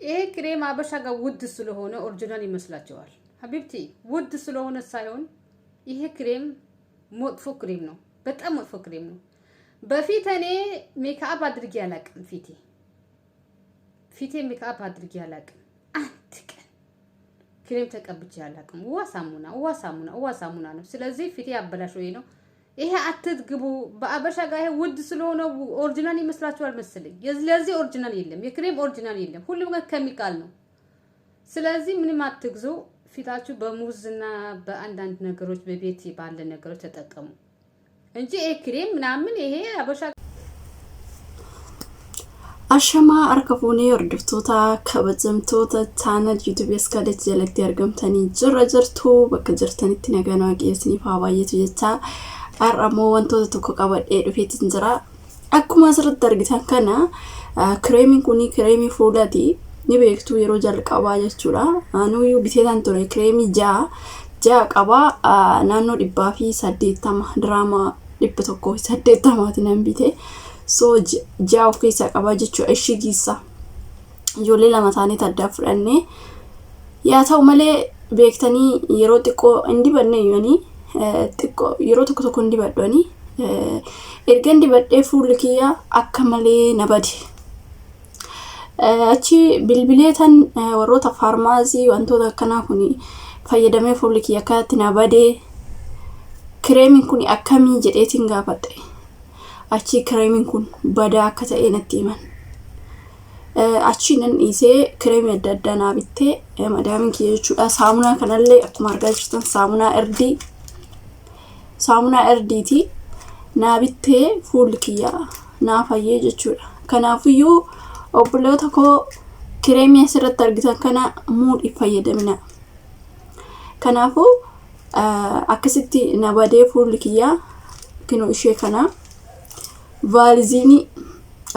ይሄ ክሬም አበሻ ጋር ውድ ስለሆነ ኦሪጂናል ይመስላችኋል ሀቢብቲ ውድ ስለሆነ ሳይሆን ይሄ ክሬም መጥፎ ክሬም ነው በጣም መጥፎ ክሬም ነው በፊት እኔ ሜካፕ አድርጌ አላቅም ፊቴ ሜካፕ አድርጌ አላቅም አንድ ቀን ክሬም ተቀብቼ አላቅም ዋሳሙና ነው ስለዚህ ፊቴ አበላሽ ወይ ነው ይሄ አትግቡ በአበሻ ጋር ይሄ ውድ ስለሆነ ኦሪጂናል ይመስላችኋል መሰለኝ ስለዚህ ኦሪጂናል የለም የክሬም ኦሪጂናል የለም ሁሉም ጋር ኬሚካል ነው ስለዚህ ምንም አትግዙ ፊታችሁ በሙዝና በአንዳንድ ነገሮች በቤት ባለ ነገሮች ተጠቀሙ እንጂ ይሄ ክሬም ምናምን ይሄ አበሻ አሸማ አርከፉኔ ወርድፍቶታ ከበዘምቶታ ቻናል ዩቲዩብ እስከደች ጀለክት ያርገምተኒ ጅረጅርቱ በከጀርተኒት ነገና ቄስኒ ፋባየቱ የታ አራሞ ወንቶታ ተኮ ቀበዴ ዱፌት እንዝራ አኩማ ስርት አርግታን ከና ክሬሚን ኩኒ ክሬሚ ፉላቲ ኒቤክቱ የሮ jalqaba jechuudha anu yu biteetan ture kremi ja qaba naanno 180 drama 180 tinan bite so ja of keessa qaba jechuudha ishigisa ijolee lama taanii tadda fudhanne yaa ta'u malee beektanii yeroo xiqqoo indi banne yoni xiqqoo yeroo tokko indi baddooni erga indi badde fuulli kiyya akka malee nabadi achi bilbileetan warroota farmaasii wantoota akkanaa kuni fayyadamee fuulli kiyya akkatti nabade kireemiin kun akkamii jedheetiin gaafadhe achi kireemiin kun badaa akka ta'e natti himan achi nan dhiisee kireemii adda addaa naa bittee madaamin kiyya jechuudha saamunaa kanallee akkuma argaa jirtan saamunaa erdiiti naa bittee fuulli kiyya naa fayyee jechuudha kanaafiyyuu obboleota ko kireemii asirratti argitan kana muudhi fayyadamina kanaafu akkasitti nabadee fuulli kiyya kino ishee kana vaalizini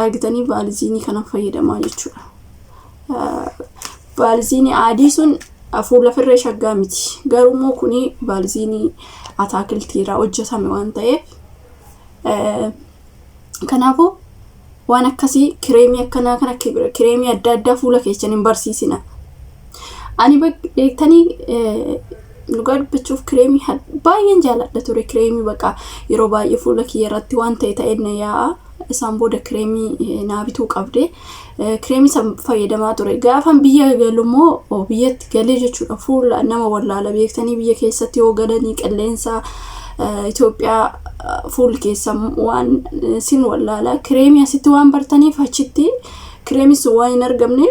argitanii vaalizini kana fayyadamaa jechuudha vaalizini aadii sun fuula firree shaggaa miti garuu kuni vaalizini ataakiltiirraa hojjetame waan ta'eef kanaafu waan akkasi kireemii akkana kana kireemii adda addaa fuula keessaniin barsiisina ani beektanii lugaa dubbachuuf kireemii baay'een jaalladha ture kireemii baqa yeroo baay'ee fuula kiyya irratti waan ta'e na yaa isaan booda kireemii naa bituu qabde kireemii san fayyadamaa ture gaafan biyya galumoo biyyatti galee jechuudha fuula nama wallaala beektanii biyya keessatti yoo galanii qilleensa Itoophiyaa fuul keessa waan sin wallaala kireemii asitti waan bartaniif achitti kireemii sun waan hin argamne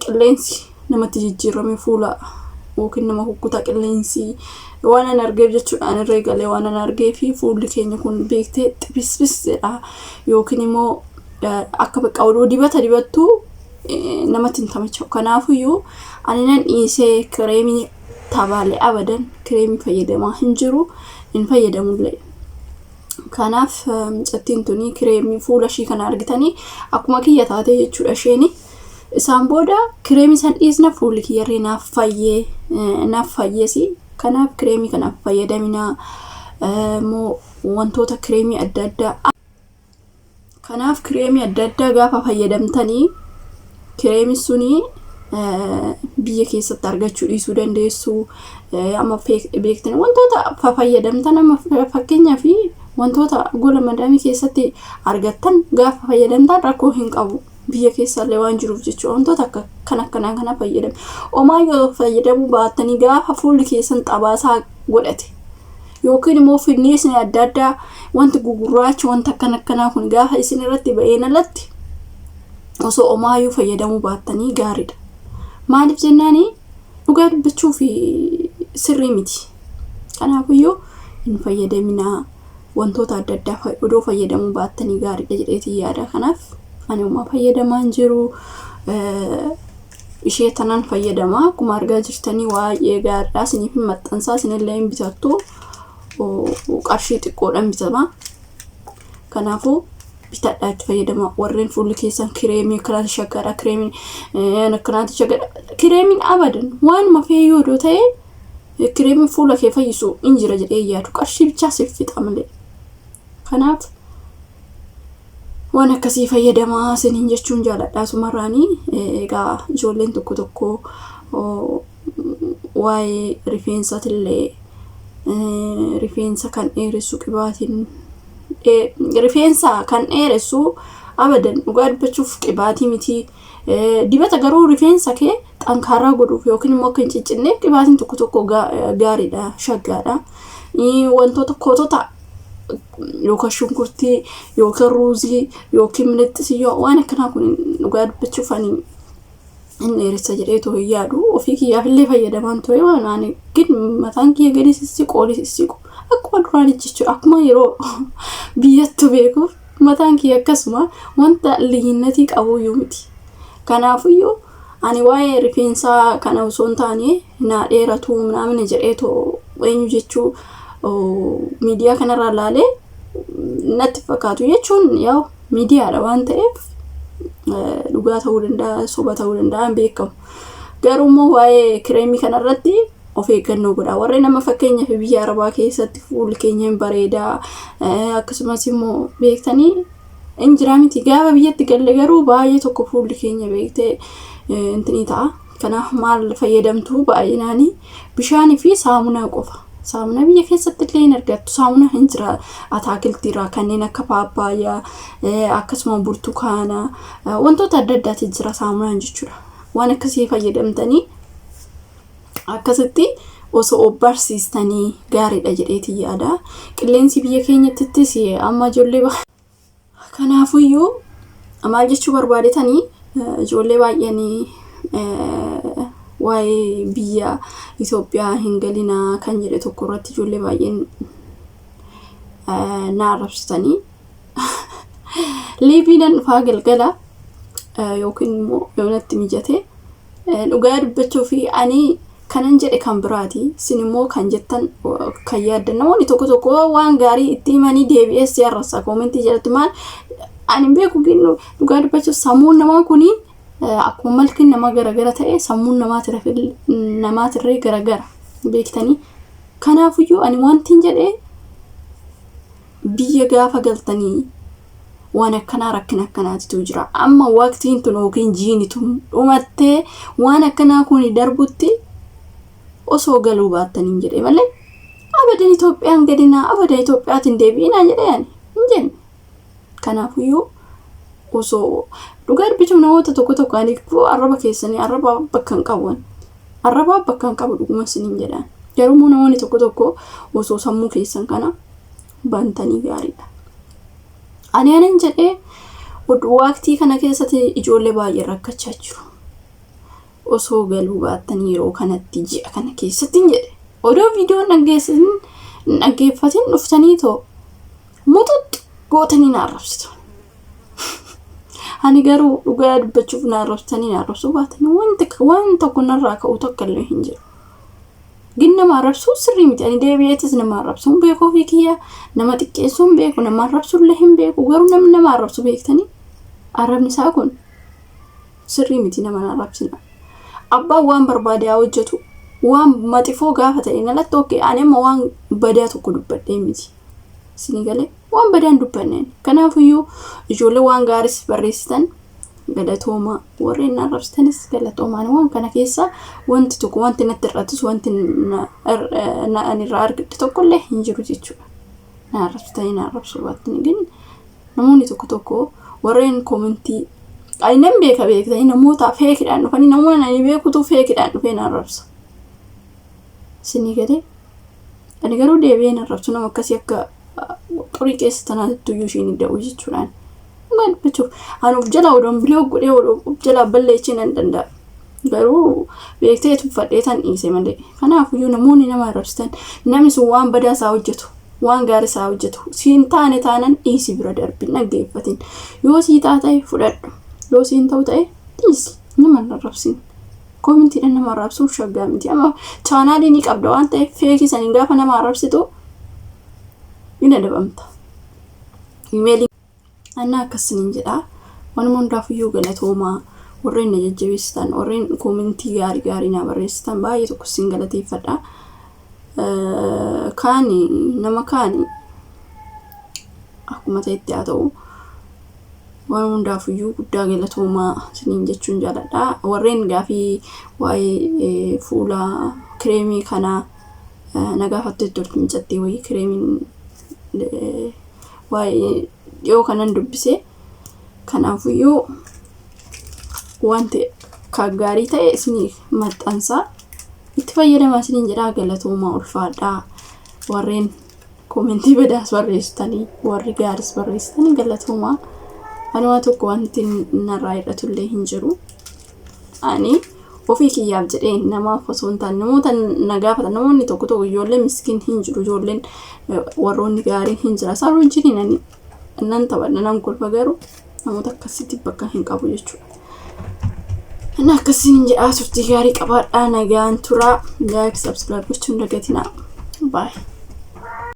qilleensi namatti jijjiirame fuula yookiin nama hukkuta qilleensi waan an argeef jechuudha an irra galee waan an argee fi fuulli keenya kun beektee xibisbisidha yookiin immoo akka baqa oduu dibata dibattu namatti hin tamachu kanaafiyyuu ani nan dhiisee kireemii tabaale abadan kireemii fayyadamaa hin jiru in fayyadamullee kanaaf micattiin tuni kireemii fuula shii kana argitanii akkuma kiyya taate jechuudha sheeni isaan booda kireemii san dhiisna fuulli kiyyarree naaf fayyeesi kanaaf kireemii kanaaf fayyadamina moo wantoota kireemii adda addaa kanaaf kireemii adda addaa gaafa fayyadamtanii kireemii suni biyya keessatti argachuu dhiisuu dandeessu amma beektanii wantoota fayyadamtan amma fakkeenyaa fi wantoota gola madaamii keessatti argattan gaafa fayyadamtan rakkoo hin qabu biyya keessallee waan jiruuf jechuudha wantoota akka kana fayyadamu omaa yoo fayyadamuu baattanii gaafa fuulli keessan xabaasaa godhate yookiin immoo finneesni adda addaa wanti gugurraachi wanta akkanaa kun gaafa isin irratti ba'een alatti osoo omaayyuu fayyadamuu baattanii gaariidha maaliif jennaani dhugaa dubbachuu fi sirrii miti kanaafiyyuu hin fayyadaminaa wantoota adda addaa odoo fayyadamuu baattanii gaariidha jedheetii yaada kanaaf ani uma fayyadamaan jiru ishee tanan fayyadamaa akkuma argaa jirtanii waa'ee gaariidha isiniif maxxansaa isinillee hin bitattu qarshii xiqqoodhaan bitama kanaafuu bitadhaatti fayyadama warreen fuulli keessan kireemii akkanaati shaggaadha kireemiin akkanaati shaggaadha kireemiin abadan waanuma feeyyoo odoo ta'e kireemiin fuula kee fayyisu hin jira jedhee yaadu qarshii bichaa siif fixa malee kanaaf waan akkasii fayyadamaa isiniin jechuun jaaladha sumarraanii. Egaa ijoolleen tokko tokko waa'ee rifeensatillee rifeensa kan dheeressu qibaatiin rifeensa kan dheeressu abadan dhugaa dubbachuuf qibaatii miti. Dibata garuu rifeensa kee xankaaraa godhuuf yookiin immoo akka hin ciccinneef qibaatiin tokko tokko gaariidha, shaggaadha. Wantoota kootota yookaan shunkurtii yookaan ruuzii yookiin minixxisiyyoo waan akkanaa kun dhugaa dubbachuuf ani hin dheeressa jedhee too hin yaadu. Ofii kiyyaaf illee fayyadamaan ture waan ani gin mataan kiyya gadi sissiqu oli sissiqu akkuma duraan jechuudha. Akkuma yeroo biyyattu beekuuf mataan kiyya akkasuma wanta liinnatii qabuyyuu miti. Kanaafiyyuu ani waa'ee rifeensaa kana osoo hin taane naa dheeratu namni jedhee too eenyu jechuu miidiyaa kanarraa ilaalee natti fakkaatu jechuun yaa miidiyaadha waan ta'eef dhugaa ta'uu danda'a, soba ta'uu danda'a hin beekamu. Garuu immoo waa'ee kireemii kanarratti of eeggannoo godhaa. Warreen nama fakkeenyaaf biyya Arabaa keessatti fuulli keenya hin bareedaa akkasumas immoo beektanii hin jiraa miti. Gaafa biyyatti galle garuu baay'ee tokko fuulli keenya beektee intinii ta'a. Kanaaf maal fayyadamtu baay'inaanii bishaanii fi saamunaa qofa. Saamunaa biyya keessatti illee hin argattu. Saamunaa hin jira ataakiltiirraa kanneen akka paappaayyaa akkasuma burtukaana wantoota adda addaati jira saamunaan jechuudha. Waan akkasii fayyadamtanii akkasitti osoo barsiistanii gaariidha jedheetii yaada. Qilleensi biyya keenyattis amma ijoollee kanaafiyyuu maal jechuu barbaadetanii ijoollee baay'anii waa'ee biyya Itoophiyaa hin galinaa kan jedhe tokko irratti ijoollee baay'een na arrabsitanii liibiidhaan dhufaa galgala yookiin immoo yoonatti mijate dhugaa dubbachuu fi ani kanan jedhe kan biraati isin immoo kan jettan kan yaaddan namoonni tokko tokko waan gaarii itti himanii deebi'ees arrabsa koomentii jalatti maal ani beeku ginnu dhugaa dubbachuuf sammuun namaa kuni akkuma malkin nama garagara ta'e sammuun namaatirree garagara beektanii. Kanaafiyyuu ani wantiin jedhee biyya gaafa galtanii waan akkanaa rakkina akkanaatitu jira. Amma waqtiin tun yookiin jiini tun dhumattee waan akkanaa kun darbutti osoo galuu baattaniin jedhee malee abadan Itoophiyaan gadinaa abadan Itoophiyaatiin deebi'inaa jedhee ani hin jenne. Kanaafiyyuu osoo dhugaa dubbachuuf namoota tokko tokko ani arraba keessanii arraba bakka hin qaban arraba bakka hin qabu dhuguma isiniin jedhan. Garuu namoonni tokko tokko osoo sammuu keessan kana bantanii gaariidha. Ani anan jedhee waqtii kana keessatti ijoollee baay'ee rakkachaa jiru. Osoo galuu baattanii yeroo kanatti ji'a kana keessatti hin jedhe odoo viidiyoon dhaggeeffatin dhuftanii too mututti gootanii na arrabsitu. Ani garuu dhugaa dubbachuuf na arrabsitanii na arrabsuu baatanii waan tokko narraa ka'u tokko illee hin jiru. Gin nama arrabsuu sirrii miti. Ani deebi'eetis nama arrabsuun beeku ofii kiyya nama xiqqeessuun beeku nama arrabsuullee hin beeku. Garuu namni nama arrabsu beektanii arrabni isaa kun sirrii miti nama na arrabsina. Abbaan waan barbaade haa hojjetu waan maxifoo gaafa ta'e nalatti okkee ani amma waan badaa tokko dubbadhee miti. Isinii galee waan badaan dubbanneen. Kanaafiyyuu ijoollee waan gaaris barreessitan galatooma warreen na arrabsitanis galatoomaan waan kana keessa wanti tokko wanti natti irrattis wanti ani irraa argadhe tokkollee hin jiru jechuudha. Na arrabsitanii na arrabsuu baattanii gin namoonni tokko tokko warreen koomentii ani nan beektanii namoota feekidhaan dhufanii namoonni ani beekutu feekidhaan dhufee na arrabsa. Isinii galee ani garuu deebi'ee na arrabsu nama akkasii akka xurii keessa tanaatti iyyuu ishiin idda'u jechuudhaan. Waan bichuuf anuuf jala odoon biloo godhee odoon jala balleechee nan danda'a. Garuu beektee tuffadhee tan dhiise malee. Kanaafiyyuu namoonni nama arrabsitan namni sun waan badaa isaa hojjetu waan gaarii isaa hojjetu siin taane taanan dhiisi bira darbin dhaggeeffatin. Yoo sii ta'e fudhadhu. Yoo siin ta'u ta'e dhiisi nama arrabsin. Koomentiidhaan nama arrabsuun shaggaa miti. Amma chaanaalii ni qabda waan ta'eef feekisanii gaafa nama arrabsitu ni adabamta. Imeelii anna akkasiniin jedha. Wanuma hundaafiyyuu galatoomaa warreen na jajjabeessitan warreen koomentii gaarii na barreessitan baay'ee tokko sin galateeffadha. Kaani nama kaani akkuma ta'etti haa ta'u waan hundaafuyyuu guddaa galatoomaa isiniin jechuun jaaladha. Warreen gaafii waa'ee fuulaa kireemii kanaa na gaafattee turte micattee wayii kireemiin waa'ee dhiyoo kanan dubbise. Kanaafuyyuu wanti gaarii ta'e isinii maxxansaa itti fayyadamaa isiniin jedhaa. Galatoomaa ulfaadhaa. Warreen komentii badaas barreessitanii warri gaaris barreessitanii galatoomaa. Ani waan tokko wanti narraa hidhatullee hin jiru. Ani ofii kiyyaaf jedhee namaaf osoo hin taane namoota na gaafatan namoonni tokko tokko ijoolleen miskiin hin jiru, ijoolleen warroonni gaariin hin jira. Isaan wajjin nan taphadha nan kolfa garuu namoota akkasitti bakka hin qabu jechuudha. Ani akkasiin jedhaa turtii gaarii qabaadhaa. Nagaan turaa. Like, subscribe gochuun dagatinaa. Bye.